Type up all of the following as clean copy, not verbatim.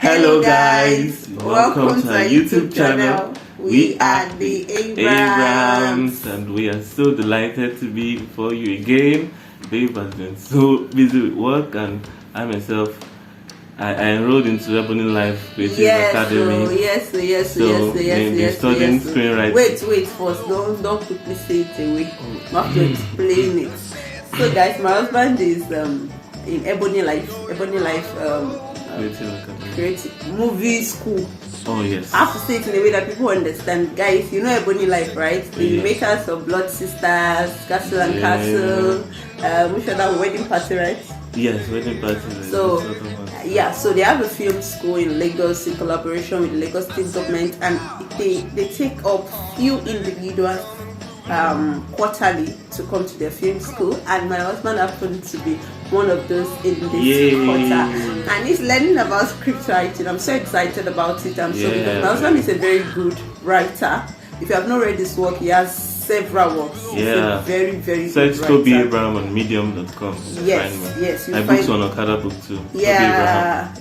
Hello guys, welcome to our YouTube channel. We are the Abrams and we are so delighted to be before you again. Dave has been so busy with work and I myself, I enrolled into Ebony Life Creative Academy. Yes. Studying screenwriting. Wait, first, don't quickly say it away. You have to explain it. So guys, my husband is in Ebony Life creative movie school. Oh yes. I have to say it in a way that people understand. Guys, you know Ebony Life, right? The makers of Blood Sisters, Castle and Castle, which other Wedding Party, right? Yes, Wedding Party. So they have a film school in Lagos in collaboration with the Lagos State Government, and they take up few individuals quarterly to come to their film school, and my husband happened to be one of those in this quarter, and he's learning about script writing. I'm so excited about it. I'm so because my husband is a very good writer. If you have not read his work, he has several works. He's a very good Search writer. Toby Abraham on Medium.com. Yes. My books on Okada book too. Yeah.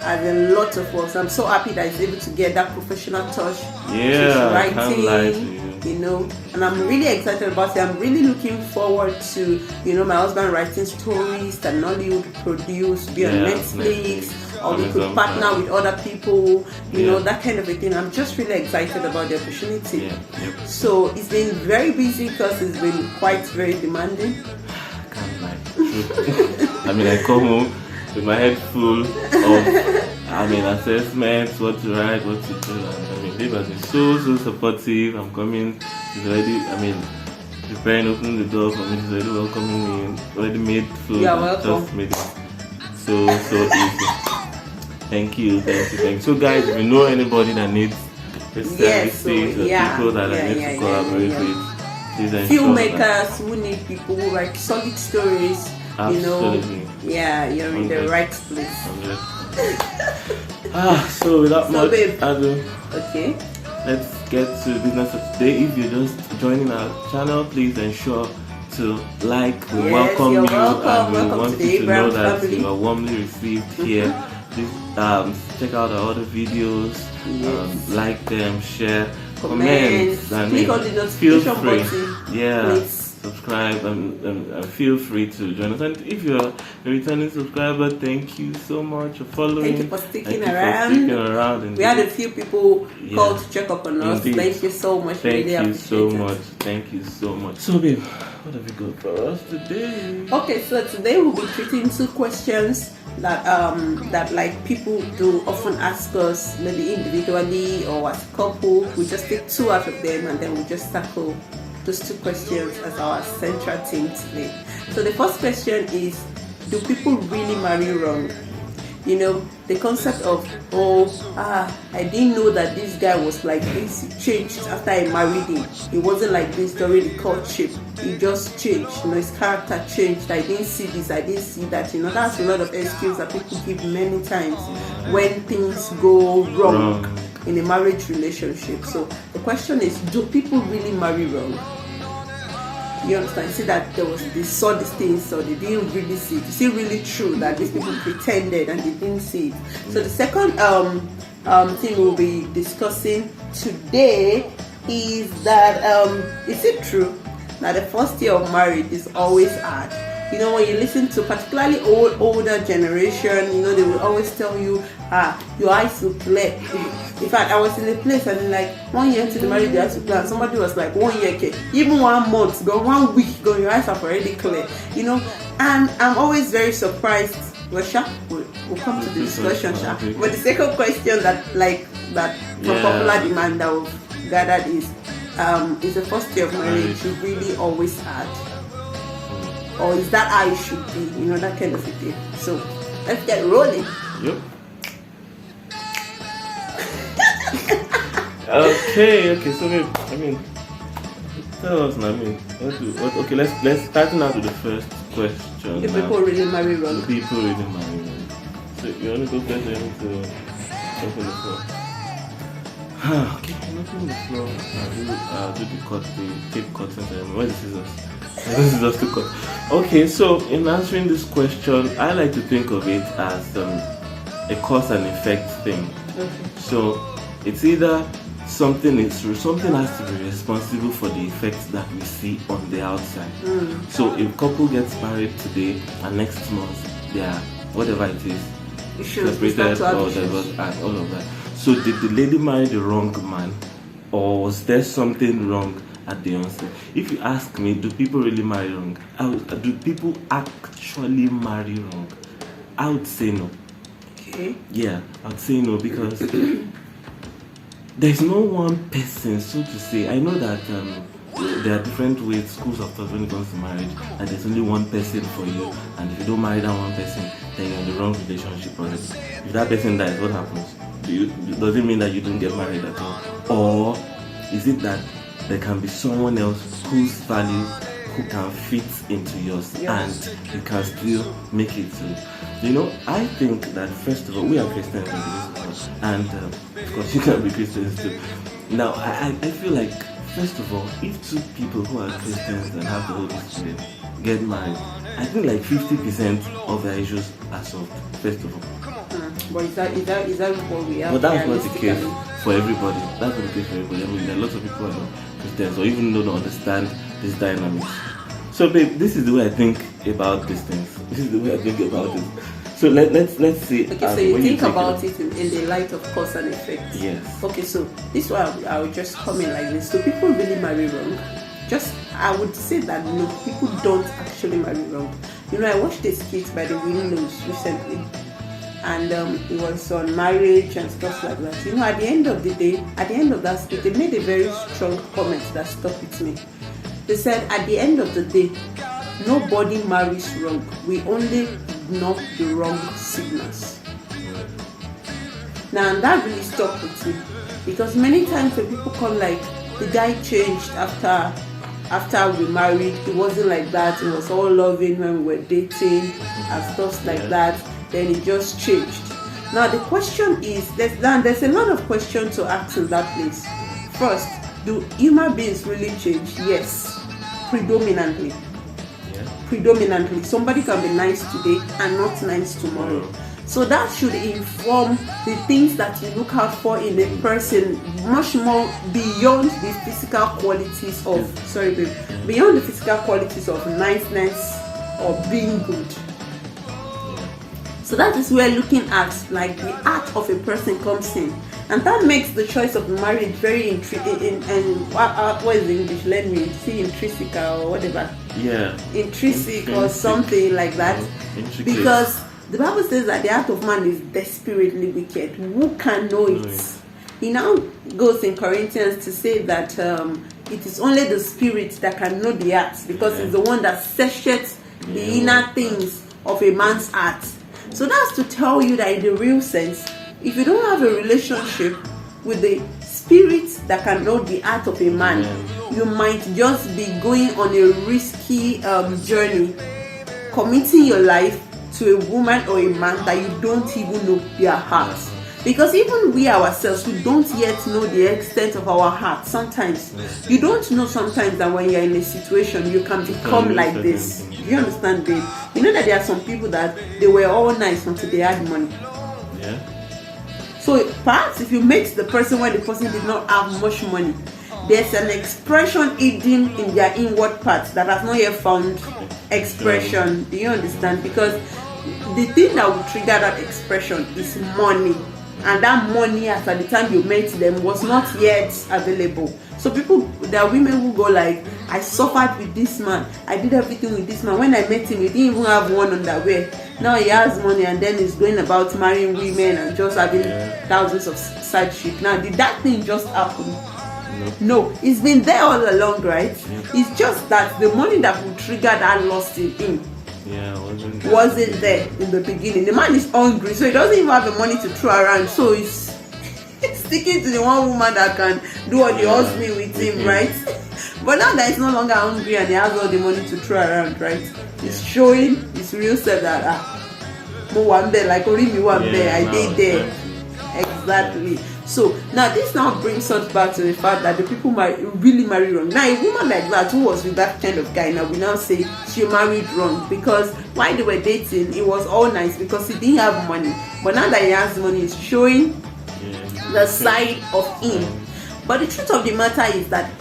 And a lot of works. I'm so happy that he's able to get that professional touch. I can't lie to you. And I'm really excited about it. I'm really looking forward to, my husband writing stories that Nollywood produce, be on Netflix, or we could partner with other people, that kind of a thing. I'm just really excited about the opportunity. So it's been very busy because it's been quite very demanding. I can't lie. I come home with my head full of assessments, what to write, what to do, and Dave has been so supportive. I'm coming, he's already, preparing, opening the door for me, he's already welcoming me, already made food. You're welcome. Just made it so easy. Thank you. So guys, if you know anybody that needs the services or people that I need to collaborate with, please ensure filmmakers who need people who write solid stories. Absolutely. You're in the right place. So without much ado, okay, let's get to the business of today. If you're just joining our channel, please ensure to like. We welcome you, and we want you to know that you are warmly received here. Please check out our other videos, like them, share, comment, and click on the notification button. Please. Subscribe and feel free to join us. And if you're a returning subscriber, thank you so much for following. Thank you for sticking around. We had a few people call to check up on us. Thank you so much. Thank you so much. So babe, what have you got for us today? Okay, so today we'll be treating two questions that like people do often ask us, maybe individually or as a couple. We just take two out of them and then we just tackle those two questions as our central theme today. So the first question is, do people really marry wrong? The concept of, I didn't know that this guy was like this. He changed after I married him. He wasn't like this during the courtship. He just changed. His character changed. I didn't see this. I didn't see that. That's a lot of excuse that people give many times when things go wrong in a marriage relationship. So the question is, do people really marry wrong? You understand? See that they saw these things, so they didn't really see it. Is it really true that these people pretended and they didn't see it? So the second thing we'll be discussing today is that is it true that the first year of marriage is always hard? When you listen to particularly older generation, they will always tell you, your eyes will clear. In fact, I was in a place and like 1 year into the marriage, your eyes will clear. And somebody was like, 1 year, okay, even 1 month, go 1 week, go, your eyes are already clear. And I'm always very surprised. Well, we'll come to the discussion, But the second question that for popular demand that we've gathered is the first year of marriage really always hard? Or is that how it should be? That kind of a thing. So let's get rolling. Yep. Okay. So tell us now. Okay, let's start out with the first question. Do people really marry wrong? Do people really marry wrong? So you want to go first, or you want to open the floor? Okay, open the floor. Do the tape cutting ceremony. Where's the scissors? This is just too cut. Okay, so in answering this question, I like to think of it as a cause and effect thing. Okay. So it's either something is true, something has to be responsible for the effects that we see on the outside. So if couple gets married today and next month they are whatever it is, separated or divorced and all of that. So did the lady marry the wrong man, or was there something wrong at the onset? If you ask me, do people really marry wrong? Do people actually marry wrong? I would say no. Okay. Yeah, I would say no, because there's no one person, so to say. I know that there are different ways, schools of thought when it comes to marriage, and there's only one person for you, and if you don't marry that one person, then you're in the wrong relationship already. If that person dies, what happens? Does it mean that you don't get married at all? Or is it that there can be someone else whose values who can fit into yours, and you can still make it through? You know, I think that first of all, we are Christians in this world, and of course you can be Christians too. Now, I feel like, first of all, if two people who are Christians and have the Holy Spirit get married, I think like 50% of their issues are solved, first of all. But is that what we have? But that's not the case for everybody. That's not the case for everybody. I mean, there are lots of people who are not Christians or even don't understand this dynamics. So, babe, this is the way I think about these things. This is the way I think about it. So let's see. Okay, so you think about it in the light of cause and effect. Yes. Okay, so this is why I will just come in like this. So people really marry wrong. I would say that no, people don't actually marry wrong. You know, I watched a skit by the Winlows recently, and it was on marriage and stuff like that. You know, at the end of the day, at the end of that skit, they made a very strong comment that stuck with me. They said, at the end of the day, nobody marries wrong. We only ignore the wrong signals. Now, that really stuck with me, because many times when people come like, the guy changed after we married, it wasn't like that, it was all loving when we were dating and stuff like that, then it just changed. Now the question is, there's a lot of questions to ask in that place. First, do human beings really change? Yes, predominantly. Predominantly, somebody can be nice today and not nice tomorrow. So that should inform the things that you look out for in a person much more beyond the physical qualities of, beyond the physical qualities of niceness or being good. So that is where looking at like the art of a person comes in. And that makes the choice of marriage very what is English? Let me see, intrinsic or whatever. Yeah. Intrinsic or something like that. Because the Bible says that the heart of man is desperately wicked. Who can know it? He now goes in Corinthians to say that it is only the Spirit that can know the heart, because it's the one that searches the inner things of a man's heart. So that's to tell you that in the real sense, if you don't have a relationship with the Spirit that can know the heart of a man, you might just be going on a risky journey, committing your life to a woman or a man that you don't even know their heart. Because even we ourselves, we don't yet know the extent of our heart. Sometimes you don't know sometimes that when you're in a situation you can become like this. Do you understand, babe? You know that there are some people that they were all nice until they had money. So perhaps if you meet the person when the person did not have much money, there's an expression hidden in their inward parts that has not yet found expression. Do you understand? Because the thing that will trigger that expression is money, and that money as at the time you met them was not yet available. So there are women who go like, I suffered with this man, I did everything with this man. When I met him, he didn't even have one underwear. Now he has money, and then he's going about marrying women and just having thousands of side chicks. Now did that thing just happen? No, it's been there all along, right? It's just that the money that will trigger that loss in him wasn't there in the beginning. The man is hungry, so he doesn't even have the money to throw around. So he's sticking to the one woman that can do all the hustling with him, right? But now that he's no longer hungry and he has all the money to throw around, right? He's showing his real self that mo one there, like only me one there, I did there. Exactly. So now this now brings us back to the fact that the people really marry wrong. Now a woman like that who was with that kind of guy, now we now say she married wrong, because while they were dating it was all nice because he didn't have money, but now that he has money he's showing the side of him. But the truth of the matter is that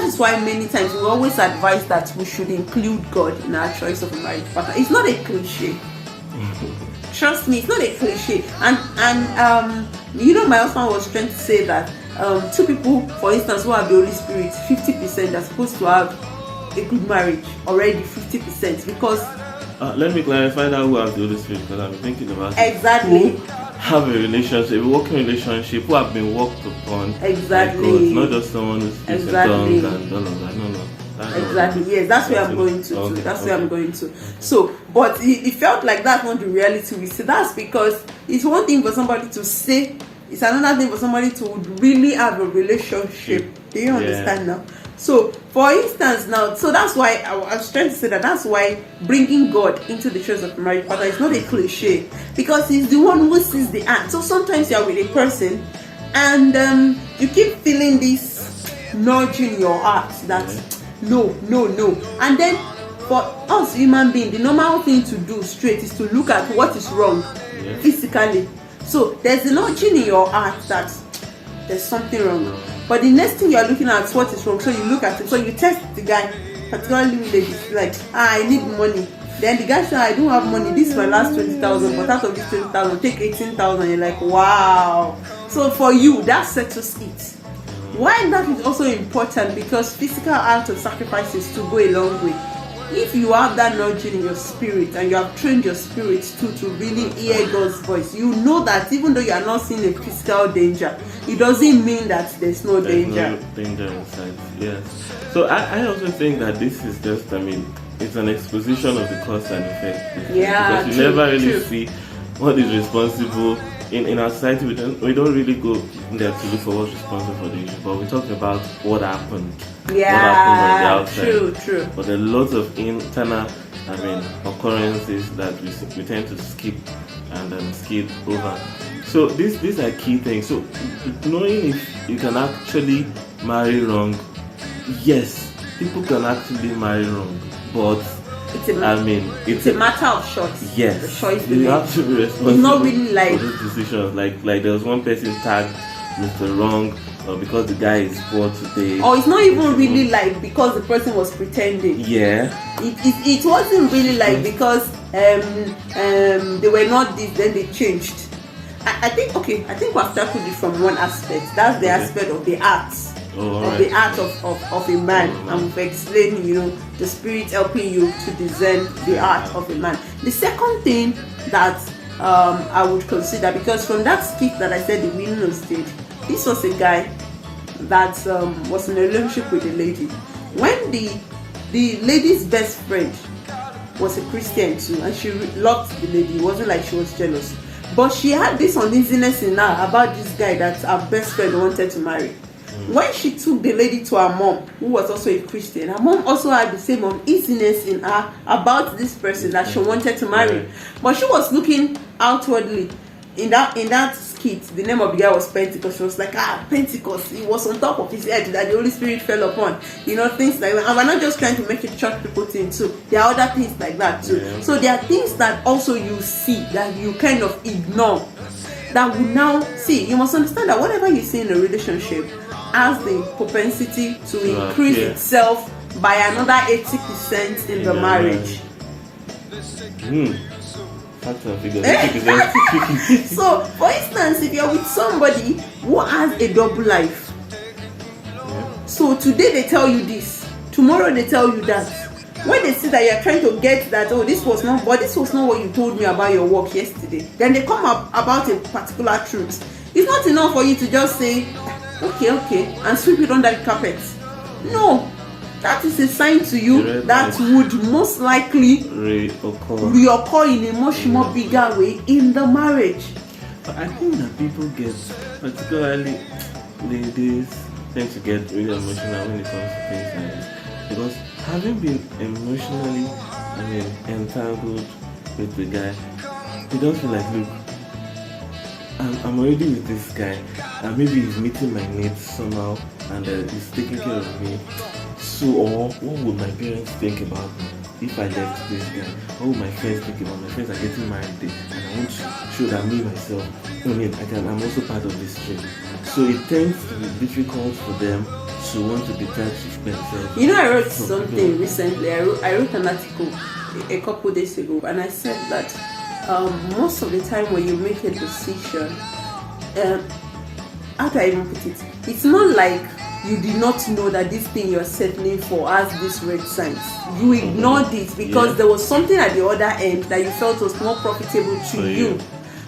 is why many times we always advise that we should include God in our choice of a marriage partner. It's not a cliche. Trust me, it's not a cliche. And my husband was trying to say that two people, for instance, who have the Holy Spirit, 50% are supposed to have a good marriage already. 50%, because let me clarify that who have the Holy Spirit, because I'm thinking about exactly. Who have a relationship, a working relationship, who have been worked upon. Exactly. Not just someone who speaks in tongues and all of that. No. Exactly. Yes, that's where I'm going to. Where I'm going to. So, but it felt like that's not the reality we see. That's because it's one thing for somebody to say, it's another thing for somebody to really have a relationship. Do you understand now? So, for instance, now, so that's why I was trying to say that's why bringing God into the choice of marriage partner is not a cliche, because He's the one who sees the act. So sometimes you are with a person, and you keep feeling this nudge in your heart that no, and then for us human beings, the normal thing to do straight is to look at what is wrong physically. So there's a nudging in your heart that there's something wrong. But the next thing you're looking at is what is wrong. So you look at it. So you test the guy, particularly ladies, like, I need money. Then the guy says, I don't have money. This is my last 20,000, but out of this 20,000, take 18,000. You're like, wow. So for you, that settles it. Why that is also important, because physical acts of sacrifices to go a long way. If you have that nudging in your spirit and you have trained your spirit to really hear God's voice, you know that even though you are not seeing a physical danger, it doesn't mean that there's no danger. No danger inside. Yes. So I also think that this is just, it's an exposition of the cause and effect. Yeah. Because you never really see what is responsible. In our society, we don't really go in there to look for what's responsible for the issue, but we talk about what happened. Yeah, what happened on the outside. True. But there are lots of internal, occurrences that we tend to skip and skip over. So these are key things. So knowing if you can actually marry wrong, yes, people can actually marry wrong, but it's a matter of choice. Yes, the choice you have to be responsible. It's not really like for those decisions. Like there was one person tagged Mr. Wrong because the guy is poor today. Or it's not even really like because the person was pretending. Yeah. It wasn't really like because they were not this, then they changed. I think we have tackled it from one aspect. That's the aspect of the arts. The art of a man, and we've explained, the spirit helping you to discern the art of a man. The second thing that I would consider, because from that skit that I said the winner stage, this was a guy that was in a relationship with a lady. When the lady's best friend was a Christian too, and she loved the lady, it wasn't like she was jealous, but she had this uneasiness in her about this guy that her best friend wanted to marry. When she took the lady to her mom, who was also a Christian, her mom also had the same uneasiness in her about this person that she wanted to marry. But she was looking outwardly. In that skit, the name of the guy was Pentecost. She was like, Pentecost. It was on top of his head that the Holy Spirit fell upon. Things like that. And we're not just trying to make it church people thing too. There are other things like that too. Yeah. So there are things that also you see that you kind of ignore. That we now see. You must understand that whatever you see in a relationship has the propensity to increase itself by another 80% in the marriage. So, for instance, if you're with somebody who has a double life, so today they tell you this, tomorrow they tell you that. When they see that you're trying to get that, this was not what you told me about your work yesterday, then they come up about a particular truth. It's not enough for you to just say, okay, and sweep it under the carpet. No, that is a sign to you that would most likely reoccur in a much more bigger way in the marriage. But I think that people get, particularly ladies, tend to get really emotional when it comes to things like this. Because having been emotionally, entangled with the guy, you don't feel like, look, I'm already with this guy, and maybe he's meeting my needs somehow, and he's taking care of me. So, or what would my parents think about me if I left this guy? What would my friends think about me? My friends are getting married, and I want to show that me myself, I'm also part of this trip. So it tends to be difficult for them to want to detach themselves. You know, I wrote something recently. I wrote an article a couple days ago, and I said that most of the time when you make a decision, how do I even put it? It's not like you did not know that this thing you're settling for has these red signs. You ignored it because there was something at the other end that you felt was more profitable to you.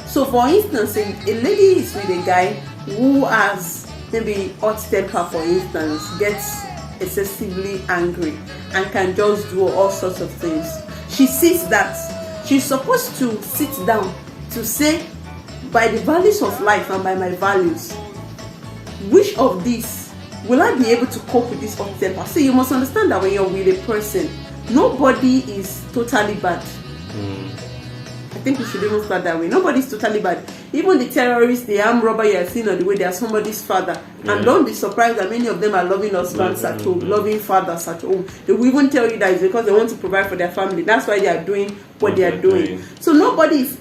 So, for instance, a lady is with a guy who has maybe hot temper, for instance, gets excessively angry and can just do all sorts of things. She sees that she's supposed to sit down to say, by the values of life and by my values, which of these will I be able to cope with this hot temper? So you must understand that when you're with a person, nobody is totally bad. I think we should even start that way. Nobody's totally bad. Even the terrorists, the armed robber you are seeing on the way, they are somebody's father. And don't be surprised that many of them are loving husbands at home, loving fathers at home. They will even tell you that it's because they want to provide for their family. That's why they are doing what they are doing. So nobody is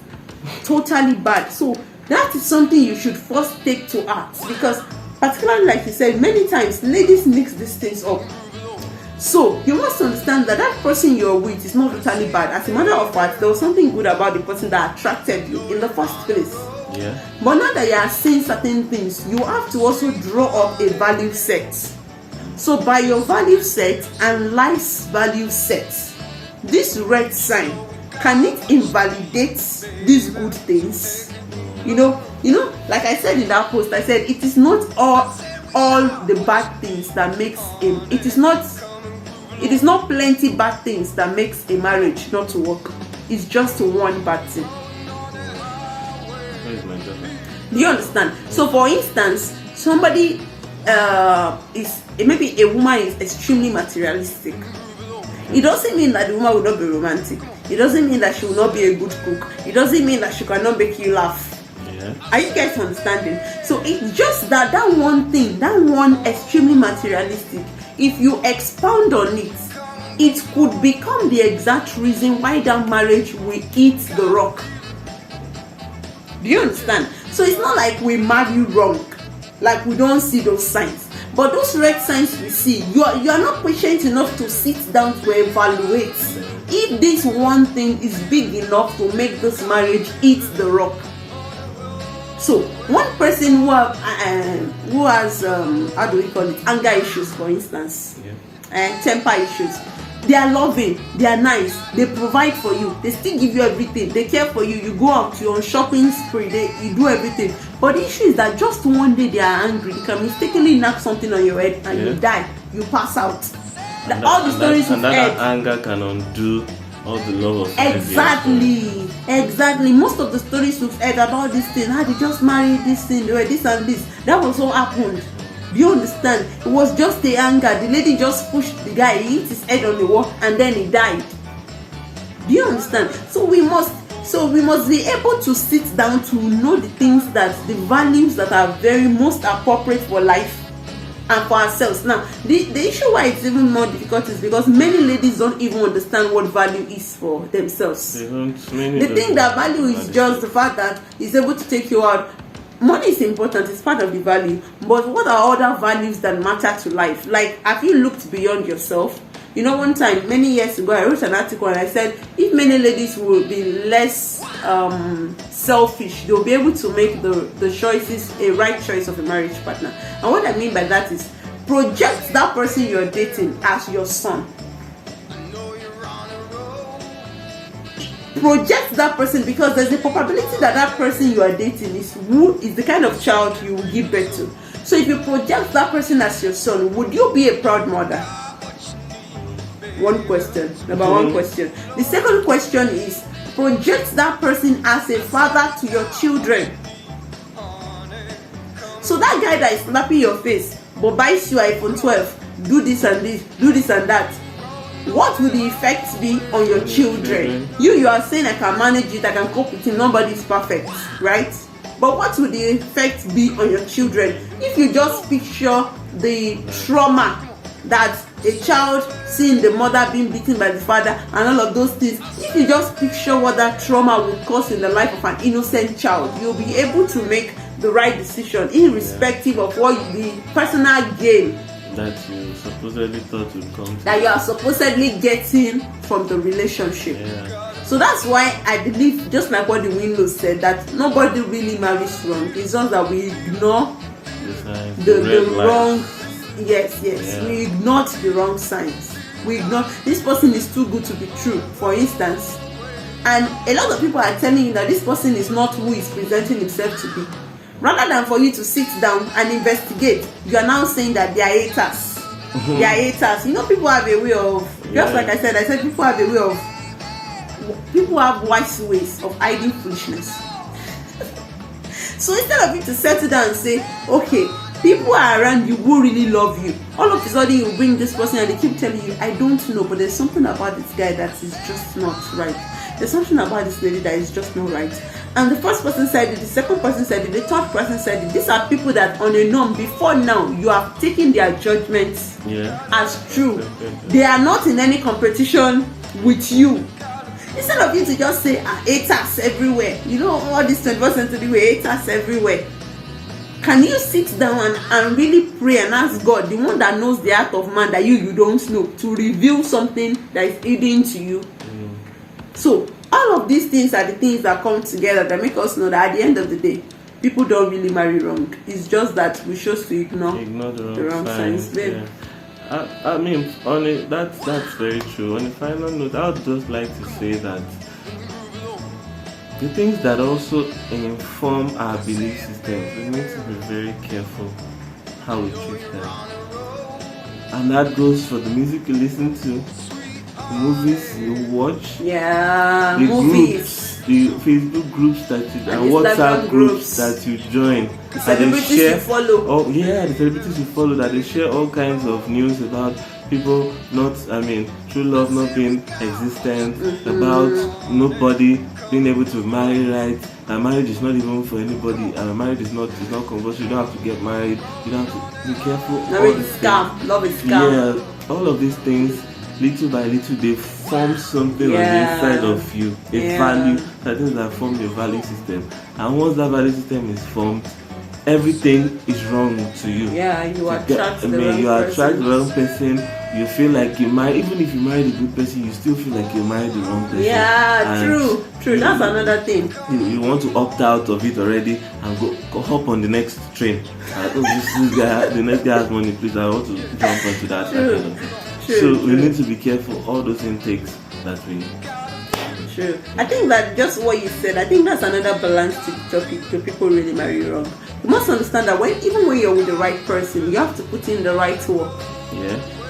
totally bad. So that is something you should first take to heart, because particularly, like you said, many times ladies mix these things up. So you must understand that that person you're with is not totally bad. As a matter of fact, there was something good about the person that attracted you in the first place. But now that you are seeing certain things, you have to also draw up a value set. So by your value set and life's value set, this red sign, can it invalidate these good things? You know, like I said in that post, I said it is not all the bad things that makes it is not plenty bad things that makes a marriage not to work. It's just one bad thing. Do you understand? So for instance, somebody maybe a woman is extremely materialistic. It doesn't mean that the woman will not be romantic. It doesn't mean that she will not be a good cook. It doesn't mean that she cannot make you laugh. Are you guys understanding? So it's just that one thing, that one extremely materialistic, if you expound on it, it could become the exact reason why that marriage will eat the rock. Do you understand? So it's not like we marry wrong, like we don't see those signs. But those red signs we see, you are not patient enough to sit down to evaluate if this one thing is big enough to make this marriage eat the rock. So one person who has how do we call it, anger issues, for instance, and temper issues, they are loving, they are nice, they provide for you, they still give you everything, they care for you, you go out, you're on shopping spree, you do everything. But the issue is that just one day they are angry, they can mistakenly knock something on your head and you die, you pass out. All the stories we've heard, that anger can undo all the love of exactly. Most of the stories we've heard about this thing, how they just married this thing, this and this, that was what happened. Do you understand? It was just the anger. The lady just pushed the guy, he hit his head on the wall, and then he died. Do you understand? So we must be able to sit down to know the things, that the values that are very most appropriate for life and for ourselves. Now, the issue why it's even more difficult is because many ladies don't even understand what value is for themselves. They think that value is just the fact that it's able to take you out. Money is important, it's part of the value, but what are other values that matter to life? Like, have you looked beyond yourself? You know, one time, many years ago, I wrote an article and I said, if many ladies will be less selfish, they'll be able to make the choices, a right choice of a marriage partner. And what I mean by that is, project that person you're dating as your son. Project that person, because there's a probability that that person you are dating is the kind of child you will give birth to. So if you project that person as your son, would you be a proud mother? One question. Number one question. The second question is, project that person as a father to your children. So that guy that is slapping your face but buys you iPhone 12, do this and this, do this and that, what will the effects be on your children? You are saying I can manage it, I can cope with it, nobody is perfect, right? But what would the effect be on your children if you just picture the trauma that a child seeing the mother being beaten by the father and all of those things? If you just picture what that trauma would cause in the life of an innocent child, you'll be able to make the right decision irrespective of what the personal gain that you supposedly thought would come that you are supposedly getting from the relationship. So that's why I believe, just like what the Winlow said, that nobody really marries wrong. It's just that we ignore the wrong. Yes. We ignored the wrong signs. We ignore this person is too good to be true, for instance. And a lot of people are telling you that this person is not who he's presenting himself to be. Rather than for you to sit down and investigate, you are now saying that they are haters. They are haters. You know, people have a way of, just like I said people have a way of, people have wise ways of hiding foolishness. So instead of you to settle down and say, okay, people are around you who really love you, all of a sudden you bring this person and they keep telling you, I don't know, but there's something about this guy that is just not right. There's something about this lady that is just not right. And the first person said it, the second person said it, the third person said it. These are people that on a norm, before now, you have taken their judgments as true. They are not in any competition with you. Instead of you to just say, haters everywhere. You know, all this 21st century way, haters everywhere. Can you sit down and really pray and ask God, the one that knows the heart of man that you don't know, to reveal something that is hidden to you? So, all of these things are the things that come together that make us know that at the end of the day, people don't really marry wrong. It's just that we chose to ignore the wrong signs. I mean, that's very true. On a final note, I would just like to say that the things that also inform our belief systems, we need to be very careful how we treat them. And that goes for the music you listen to, the movies you watch, the movies, the Facebook groups that you and WhatsApp groups that you join, the celebrities you follow. Oh yeah, the celebrities you follow, that they share all kinds of news about people true love not being existent, about nobody being able to marry right, and marriage is not even for anybody, and marriage is not compulsory. You don't have to get married, you don't have to be careful. Marriage is scam, love is scam. Yeah, all of these things, little by little, they form something on the inside of you, a value, things that form your value system. And once that value system is formed, everything is wrong to you. You attract the wrong person. You feel like you married, even if you married a good person, you still feel like you married the wrong person. True. That's another thing. You want to opt out of it already and go hop on the next train. This guy, the next guy has money, please, I want to jump onto that. So we need to be careful, all those intakes that we need. True. I think that just what you said, I think that's another balance to people really marry wrong. You must understand that even when you're with the right person, you have to put in the right work.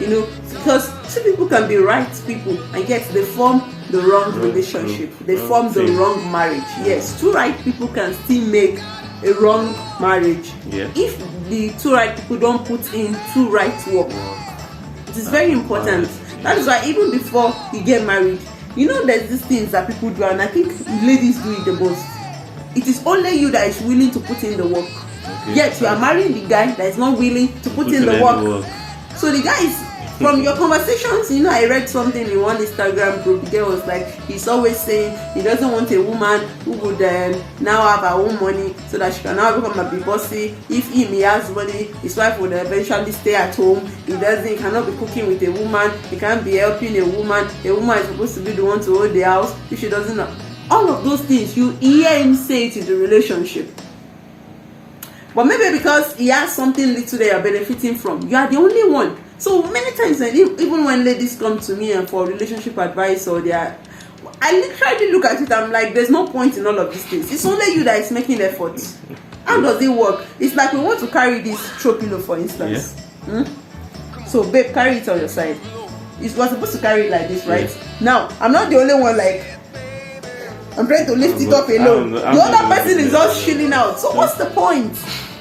You know, because two people can be right people and yet they form the wrong relationship. They form the wrong marriage. Yes, two right people can still make a wrong marriage if the two right people don't put in two right work. It is very important. That is why even before you get married, you know, there's these things that people do, and I think ladies do it the most. It is only you that is willing to put in the work. Yet you are marrying the guy that is not willing to put in the work. So the guy is, from your conversations, you know, I read something in one Instagram group. The girl was like, he's always saying he doesn't want a woman who would now have her own money so that she can now become a big bossy. If he has money, his wife would eventually stay at home. He cannot be cooking with a woman. He can't be helping a woman. A woman is supposed to be the one to hold the house. If she doesn't know, all of those things, you hear him say it in the relationship. But maybe because he has something little they are benefiting from, you are the only one. So many times, even when ladies come to me and for relationship advice I literally look at it, I'm like, there's no point in all of these things. It's only you that is making efforts. How does it work? It's like we want to carry this throw pillow, for instance. So babe, carry it on your side. We're supposed to carry it like this, right? Now, I'm not the only one, like, I'm trying to lift it up alone. The other person is just chilling out. So what's the point?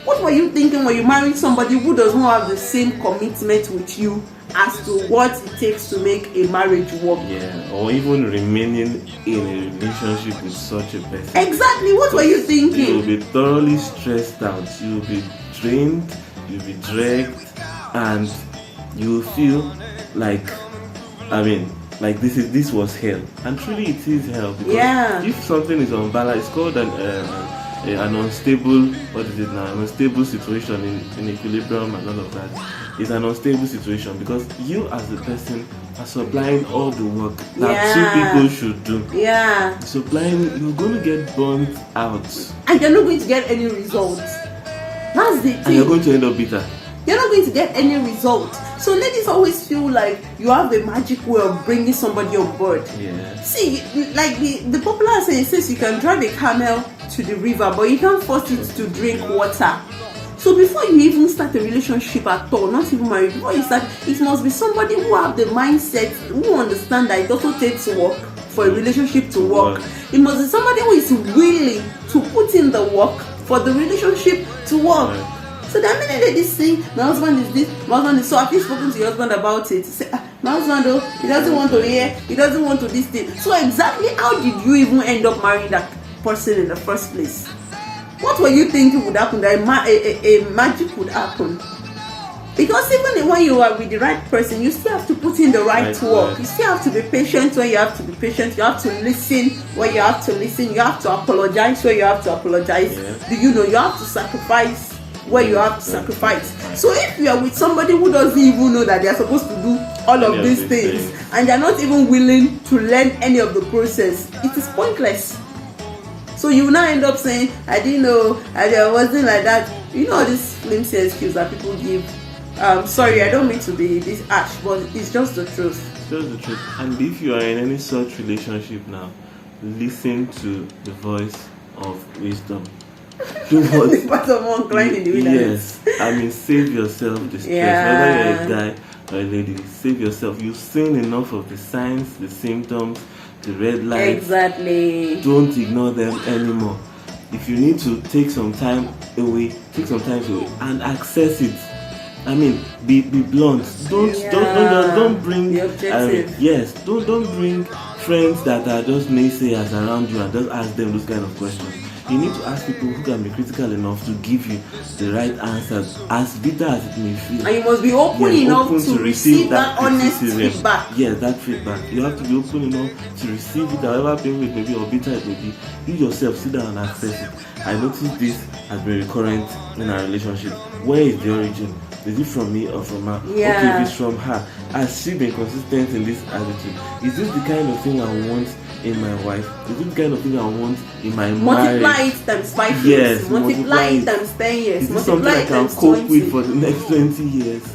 What were you thinking when you married somebody who does not have the same commitment with you as to what it takes to make a marriage work. Yeah, or even remaining in a relationship with such a person. Exactly. What were you thinking? You will be thoroughly stressed out. You will be drained. You will be dragged, and you will feel like, like this was hell. And truly, it is hell. Because if something is unbalanced, it's called an unstable, what is it now? An unstable situation in equilibrium and all of that. It's an unstable situation because you as a person are supplying all the work that two people should do. Yeah. Supplying, you're going to get burnt out. And you're not going to get any results. That's the thing. And you're going to end up bitter. You're not going to get any result. So ladies always feel like you have a magic way of bringing somebody on board. Yeah. See, like the popular saying says you can drive a camel to the river, but you can't force it to drink water. So before you even start a relationship at all, not even married, before you start, it must be somebody who have the mindset, who understand that it also takes work for a relationship to work. It must be somebody who is willing to put in the work for the relationship to work. Right. So the minute they say my husband is this, my husband is so, have you spoken to your husband about it? Say, my husband though, he doesn't want to hear, he doesn't want to this thing. So exactly how did you even end up marrying that person in the first place? What were you thinking would happen? That a magic would happen? Because even when you are with the right person, you still have to put in the right work. You still have to be patient when you have to be patient. You have to listen when you have to listen. You have to apologize when you have to apologize. Yeah. Do you know you have to sacrifice where you have to sacrifice? So if you are with somebody who doesn't even know that they are supposed to do all of these things and they are not even willing to learn any of the process, it is pointless. So you will now end up saying, I didn't know, I wasn't like that. You know this flimsy excuse that people give. Sorry, I don't mean to be this harsh, but it's just the truth. It's just the truth. And if you are in any such relationship now, listen to the voice of wisdom. The part of one crying in the wilderness. Yes, save yourself the stress. Whether you're a guy or a lady, save yourself. You've seen enough of the signs, the symptoms, the red lights. Exactly. Don't ignore them anymore. If you need to take some time away, and access it. Be blunt. Don't bring the objective. Don't bring friends that are just naysayers around you and just ask them those kind of questions. You need to ask people who can be critical enough to give you the right answers, as bitter as it may feel. And you must be open enough to receive that honest feedback. Yes, that feedback. You have to be open enough to receive it, however painful it may be or bitter it may be. You yourself sit down and access it. I noticed this has been recurrent in our relationship. Where is the origin? Is it from me or from her? Yeah. Okay, if it's from her, has she been consistent in this attitude? Is this the kind of thing I want in my wife? Is it the kind of thing I want in my marriage? Multiply it times 5 years. Yes, multiply it times 10 years. Is this something I can cope with for the next 20 years?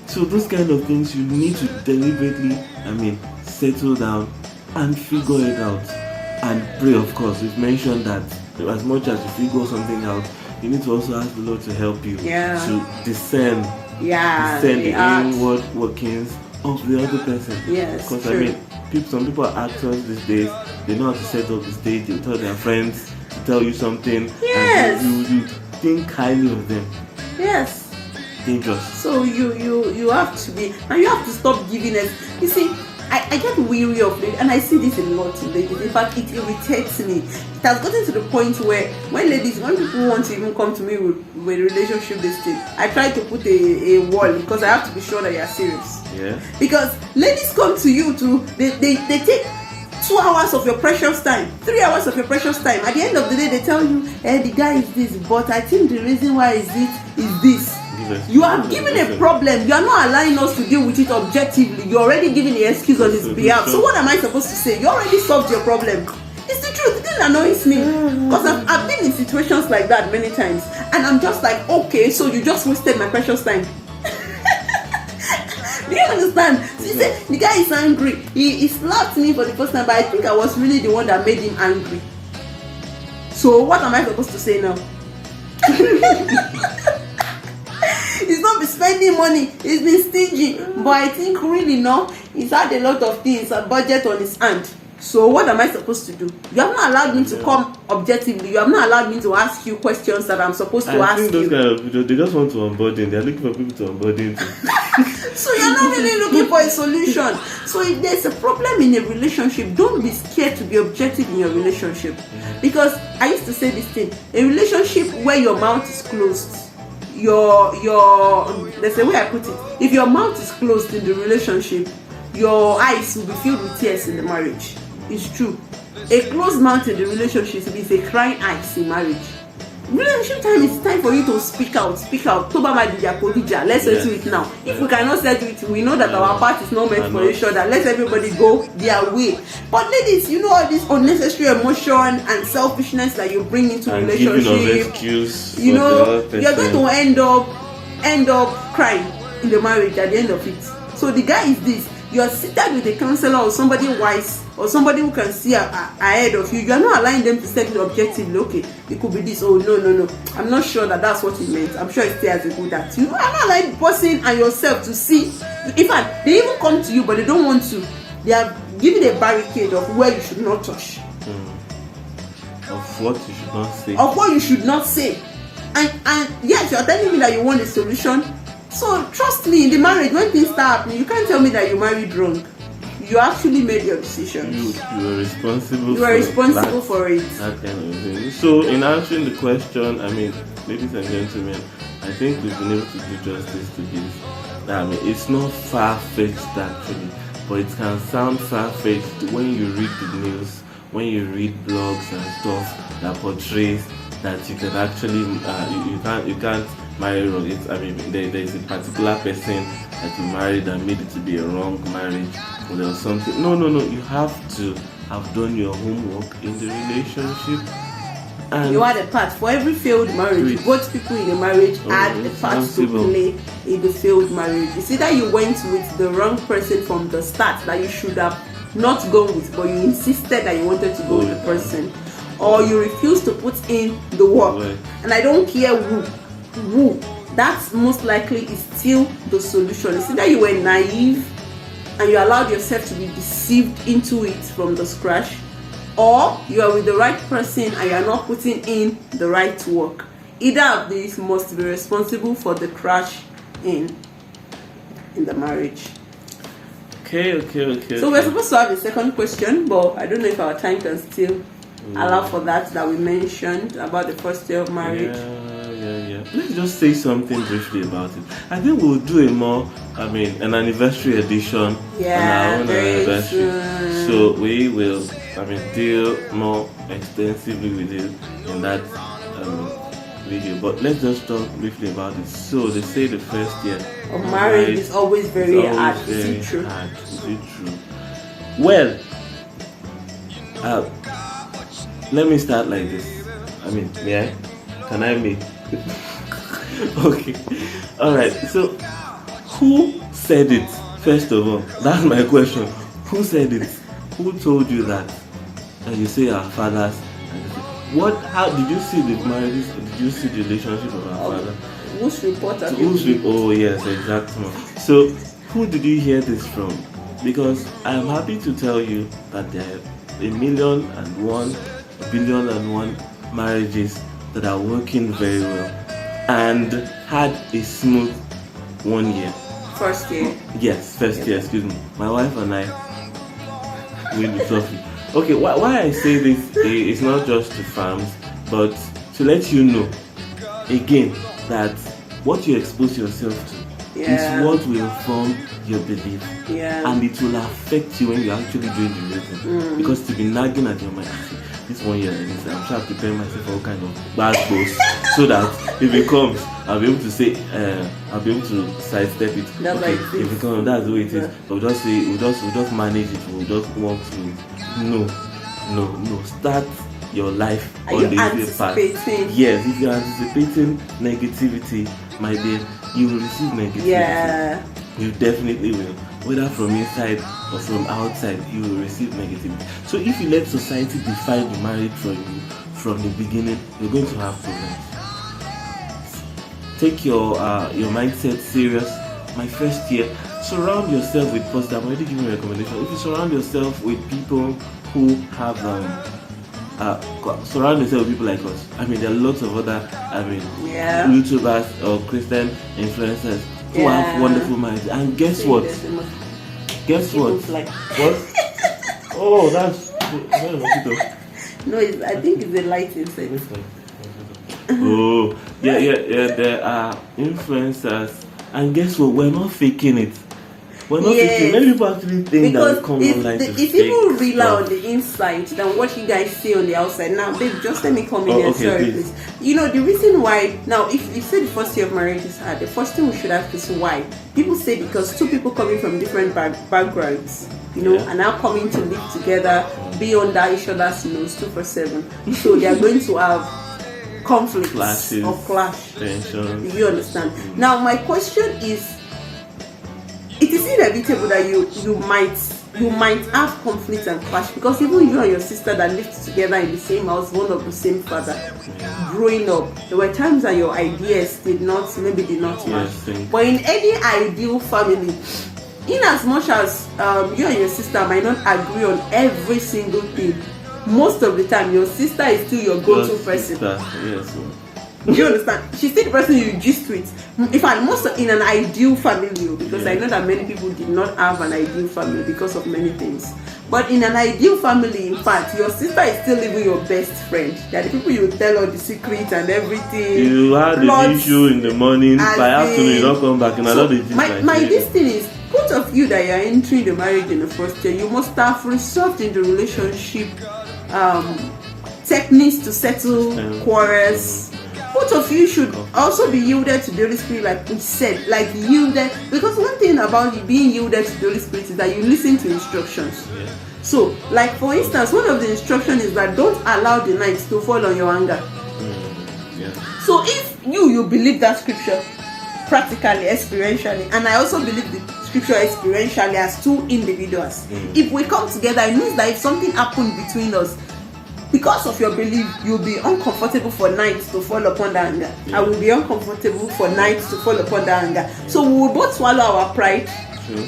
So those kind of things you need to deliberately, settle down and figure it out. And pray, of course. We've mentioned that as much as you figure something out, you need to also ask the Lord to help you to discern the inward workings of the other person. Yes, because some people are actors these days. They know how to set up the stage. They tell their friends to tell you something. Yes. And you think highly of them. Yes. Dangerous. So you have to be, and you have to stop giving us. You see, I get weary of it, and I see this a lot in ladies. In fact, it irritates me. It has gotten to the point where when people want to even come to me with relationship this thing, I try to put a wall because I have to be sure that you are serious. Yeah. Because ladies come to you they take 2 hours of your precious time, 3 hours of your precious time. At the end of the day, they tell you, the guy is this, but I think the reason why is this. You are given a problem. You are not allowing us to deal with it objectively. You're already giving the excuse on his behalf. So what am I supposed to say? You already solved your problem. It's the truth. It didn't annoys me because I've been in situations like that many times, and I'm just like, okay, so you just wasted my precious time. Do you understand? So you say the guy is angry. He slapped me for the first time, but I think I was really the one that made him angry. So what am I supposed to say now? He's not been spending money, he's been stingy, but I think really no, he's had a lot of things, a budget on his hand. So what am I supposed to do? You have not allowed me to come objectively. You have not allowed me to ask you questions that I'm supposed to ask you. I think those kind of people, they just want to onboard him. They're looking for people to onboard him. So you're not really looking for a solution. So if there's a problem in a relationship, don't be scared to be objective in your relationship. Because I used to say this thing: a relationship where your mouth is closed, there's a way I put it. If your mouth is closed in the relationship, your eyes will be filled with tears in the marriage. It's true. A closed mouth in the relationship is a crying eyes in marriage. Relationship time is time for you to speak out. Let's settle it now. If we cannot settle it, we know that our part is not meant for each other. Let everybody go their way. But ladies, you know all this unnecessary emotion and selfishness that you bring into and relationship. You know, you're going to end up crying in the marriage at the end of it. So the guy is this. You're seated with a counselor or somebody wise or somebody who can see ahead of you. You're not allowing them to set the objective. Okay, it could be this. Oh no. I'm not sure that's what he meant. I'm sure it stays as a good at you. I'm not allowing the person and yourself to see. In fact, they even come to you, but they don't want to. They are giving a barricade of where you should not touch. Of what you should not say. Of what you should not say. And yes, you're telling me that you want a solution. So trust me, in the marriage, when things start happening, you can't tell me that you married wrong. You actually made your decisions. You are responsible. You are responsible for it. That kind of thing. So in answering the question, I mean, ladies and gentlemen, I think we've been able to do justice to this. I mean, it's not far-fetched actually, but it can sound far-fetched when you read the news, when you read blogs and stuff that portrays that you can actually you can't marry wrong. There's a particular person that you married and made it to be a wrong marriage, or there was something. No. You have to have done your homework in the relationship. And you had a part for every failed marriage. Both people in a marriage had a part to play in the failed marriage. It's either you went with the wrong person from the start that you should have not gone with, but you insisted that you wanted to go with the person, or you refused to put in the work. And I don't care who. That's most likely is still the solution. It's either you were naive and you allowed yourself to be deceived into it from the scratch, or you are with the right person and you are not putting in the right work. Either of these must be responsible for the crash in the marriage. Okay. So we're supposed to have a second question, but I don't know if our time can still allow for that we mentioned about the first year of marriage. Yeah. Let's just say something briefly about it. I think we'll do an anniversary edition on our own anniversary. Soon. So we will, deal more extensively with it in that video. But let's just talk briefly about it. So they say the first year of marriage is always very hard. Is it true? Well, let me start like this. Can I make? Okay. Alright, so who said it? First of all, that's my question. Who said it? Who told you that? And you say our fathers. How did you see the marriages? Did you see the relationship of our father? Whose report? Oh yes, exactly. So who did you hear this from? Because I'm happy to tell you that there are 1,000,001 marriages that are working very well and had a smooth 1 year. First year? Yes, first year, excuse me. My wife and I win the trophy. Okay, why I say this is not just to farms, but to let you know again that what you expose yourself to is what will form your belief, and it will affect you when you're actually doing the real thing. Because to be nagging at your mind, this 1 year, I'm sure I prepare myself for all kind of bad goals, so that if it comes, I'll be able to say, I'll be able to sidestep it. That's okay, like if it comes, that's the way it is. But we'll just manage it. We'll just walk through it. No. Start your life on the easy path. Yes, if you're anticipating negativity, my dear, you will receive negativity. Yeah. You definitely will. Whether from inside or from outside, you will receive negativity. So if you let society define the marriage for you from the beginning, you're going to have problems. Take your mindset serious. My first year, surround yourself with positive. I'm already giving you a recommendation. If you surround yourself with people who have surround yourself with people like us. There are lots of other YouTubers or Christian influencers who have wonderful marriage. And guess what? Guess what? Like... What? Oh, that's no, I think it's the light inside. Oh, yeah. There are influencers, and guess what? We're not faking it. We're not faking. Many people actually think that we come online to fake. If people rely on the inside than what you guys see on the outside. Now, babe, just let me come in and sorry, please. You know the reason why. Now, if you say the first year of marriage is hard, the first thing we should ask is why. People say because two people coming from different backgrounds, you know, are now coming to live together, be under each other's nose 2/7. So they are going to have conflicts or clash. Tension. Do you understand? Now, my question is, it is inevitable that you might have conflict and clash, because even you and your sister that lived together in the same house, one of the same father, growing up, there were times that your ideas did not match. But in any ideal family, in as much as you and your sister might not agree on every single thing, most of the time your sister is still your go-to person. Yes. Do you understand? She's still the person you gist with. In fact, most in an ideal family, because I know that many people did not have an ideal family because of many things. But in an ideal family, in fact, your sister is still even your best friend. They are the people you tell all the secrets and everything. You had an issue in the morning, by afternoon you don't come back, and so I know my this thing is, both of you that you are entering the marriage in the first year, you must have resolved in the relationship techniques to settle quarrels. Both of you should also be yielded to the Holy Spirit, like we said, like yielded. Because one thing about you being yielded to the Holy Spirit is that you listen to instructions. Yeah. So, like for instance, one of the instructions is that don't allow the night to fall on your anger. So if you believe that scripture practically, experientially, and I also believe the scripture experientially as two individuals, if we come together, it means that if something happened between us, because of your belief, you'll be uncomfortable for nights to fall upon the anger. I will be uncomfortable for nights to fall upon the anger. So we will both swallow our pride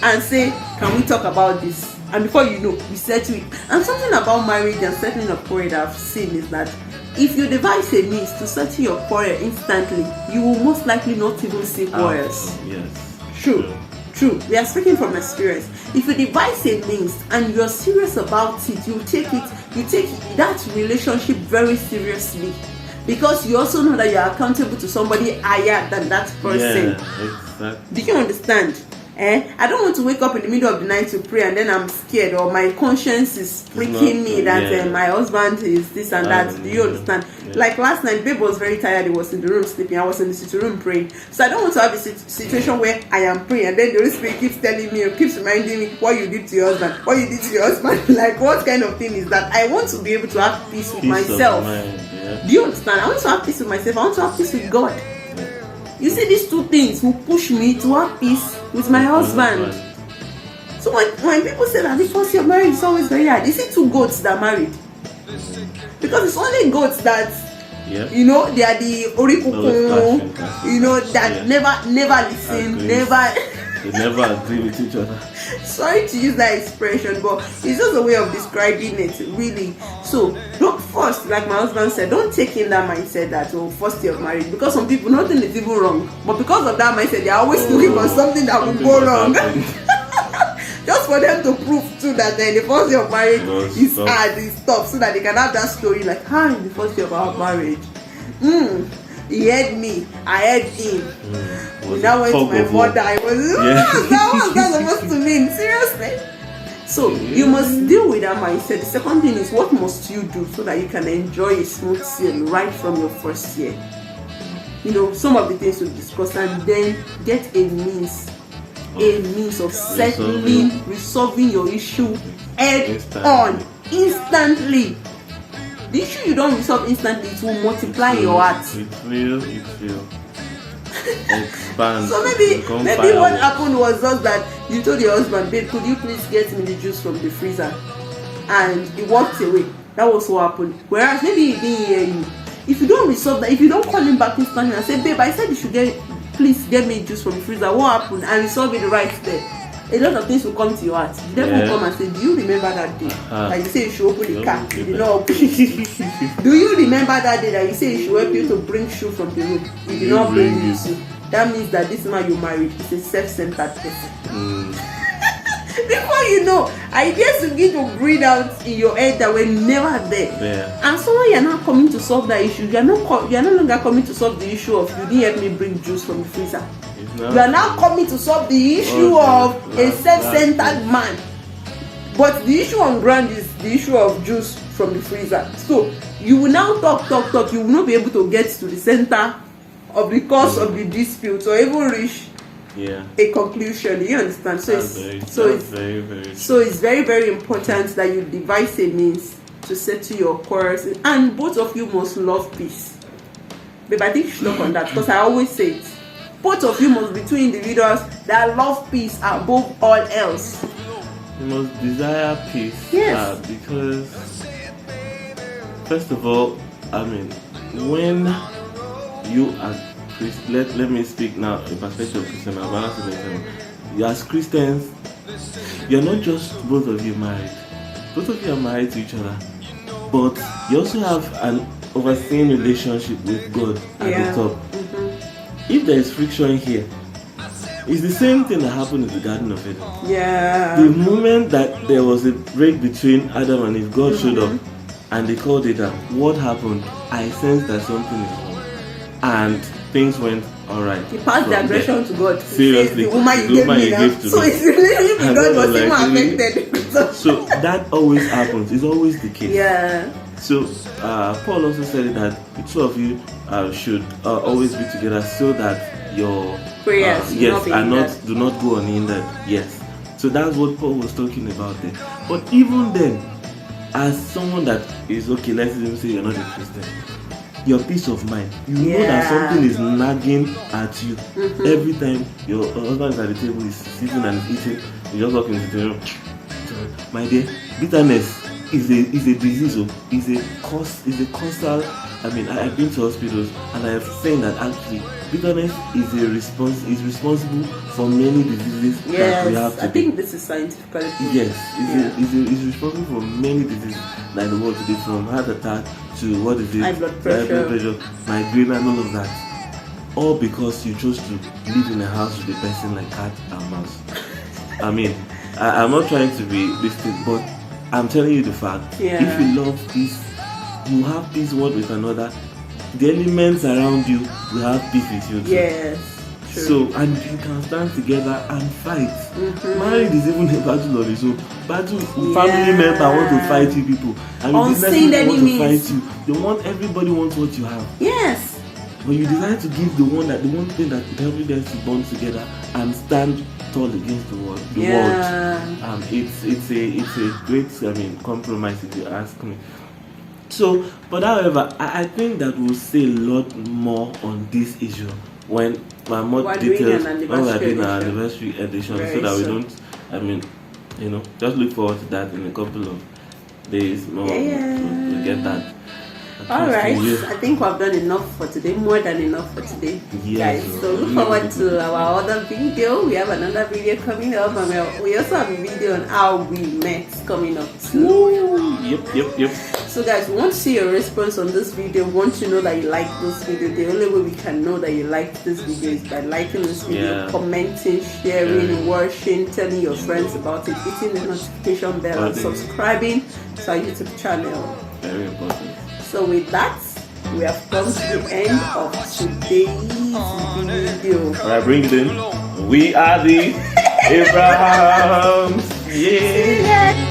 and say, can we talk about this? And before you know, we settle it. And something about marriage and settling a quarrel that I've seen is that if you devise a means to settle your quarrel instantly, you will most likely not even see quarrels. Yes. True. We are speaking from experience. If you devise a means and you're serious about it, you take that relationship very seriously, because you also know that you're accountable to somebody higher than that person. Yeah, exactly. Do you understand? I don't want to wake up in the middle of the night to pray and then I'm scared, or my conscience is freaking me that my husband is this and that. Do you understand? Yeah. Like last night, babe was very tired. He was in the room sleeping. I was in the sitting room praying. So I don't want to have a situation where I am praying and then the Holy Spirit keeps telling me, keeps reminding me what you did to your husband, what you did to your husband. Like, what kind of thing is that? I want to be able to have peace with myself. Do you understand? I want to have peace with myself. I want to have peace with God. You see, these two things will push me to have peace with my husband. So when people say that the first year of marriage is always very hard, you see two goats that married. Because it's only goats that, you know, they are the orikuku, you know, that never listen, They never agree with each other. Sorry to use that expression, but it's just a way of describing it, really. So, don't first, like my husband said, don't take in that mindset that, first year of marriage. Because some people, nothing is even wrong. But because of that mindset, they are always looking for something that will go wrong. Just for them to prove too that the first year of marriage is hard, is tough, so that they can have that story like, in the first year of our marriage. He heard me, I heard him. We now went to my mother. I was, that's supposed to mean? Seriously? So, you must deal with that mindset. The second thing is, what must you do so that you can enjoy a smooth sail right from your first year? You know, some of the things we've discussed, and then get a means of settling, resolving your issue head-on, instantly. The issue you don't resolve instantly, it will multiply in your heart. It will expand. So maybe what happened was just that you told your husband, babe, could you please get me the juice from the freezer? And he walked away. That was what happened. Whereas maybe he didn't hear you. If you don't resolve that, if you don't call him back instantly and say, babe, I said you should please get me juice from the freezer, what happened? And resolve it right there. A lot of things will come to your heart. The devil will come and say, do you remember that day that you say you should open the car? You did not open it. Do you remember that day that you say you should help you to bring shoe from the room? You did not bring the shoe. that means that this man you married is a self-centered person. Before you know, ideas begin to breathe out in your head that were never there. Yeah. And so when you're not coming to solve that issue, you're no longer coming to solve the issue of you didn't help me bring juice from the freezer. You are now coming to solve the issue of a self-centered man. But the issue on ground is the issue of juice from the freezer. So you will now talk. You will not be able to get to the center of the cause of the dispute or even reach a conclusion. You understand? So it's very, very important that you devise a means to settle your quarrels, and both of you must love peace. Babe, I think you should look on that, because I always say it. Both of you must be two individuals that love peace above all else. You must desire peace. Yes. Because first of all, I mean, when you are let me speak now in perspective of Christian. You as Christians, you're not just both of you married. Both of you are married to each other, but you also have an overseeing relationship with God at the top. If there is friction here, it's the same thing that happened in the Garden of Eden. Yeah. The moment that there was a break between Adam and Eve, God showed up and they called it out. What happened? I sensed that something is wrong, and things went alright. He passed the aggression to God. Seriously, the woman you gave to me. So it's really God was even affected. So that always happens. It's always the case. Yeah. So Paul also said that the two of you should always be together, so that your prayers do not go unhindered. Yes. So that's what Paul was talking about there. But even then, as someone that is okay, let's even say you're not a Christian, your peace of mind, you know that something is nagging at you. Every time your husband is at the table, he's sitting and he's eating, you just walk into the room. My dear, bitterness is a disease, is a causal. I mean, I've been to hospitals and I have seen that actually bitterness is responsible for many diseases that we have today. I think this is scientifically proven. Yes, it's responsible for many diseases that in the world today, from heart attack to high blood pressure, migraine, and all of that. All because you chose to live in a house with a person like cat and mouse. I mean, I'm not trying to be this thing, but I'm telling you the fact. If you love peace, you have peace one with another. The elements around you will have peace with you too. Yes. True. So, and you can stand together and fight. Marriage is even a battle of its own. Family member want to fight you people. I mean, business people want to fight you. They want, everybody wants what you have. Yes. But you decide to give the one thing that will help you guys to bond together and stand tall against the world. It's a great compromise, if you ask me. So, but however, I think that we'll say a lot more on this issue when more details when we are doing our anniversary edition, so that we don't, just look forward to that in a couple of days more. We'll get that. Alright, I think we've done enough for today, more than enough for today, guys. So look forward to our other video. We have another video coming up, and we also have a video on how we met coming up too. Yep. So guys, we want to see your response on this video. We want to know that you like this video. The only way we can know that you liked this video is by liking this video, commenting, sharing, watching, telling your friends about it, hitting the notification bell, and subscribing to our YouTube channel. Very important. So with that, we have come to the end of today's video. Alright, bring it in. We are the Abrahams. Yeah.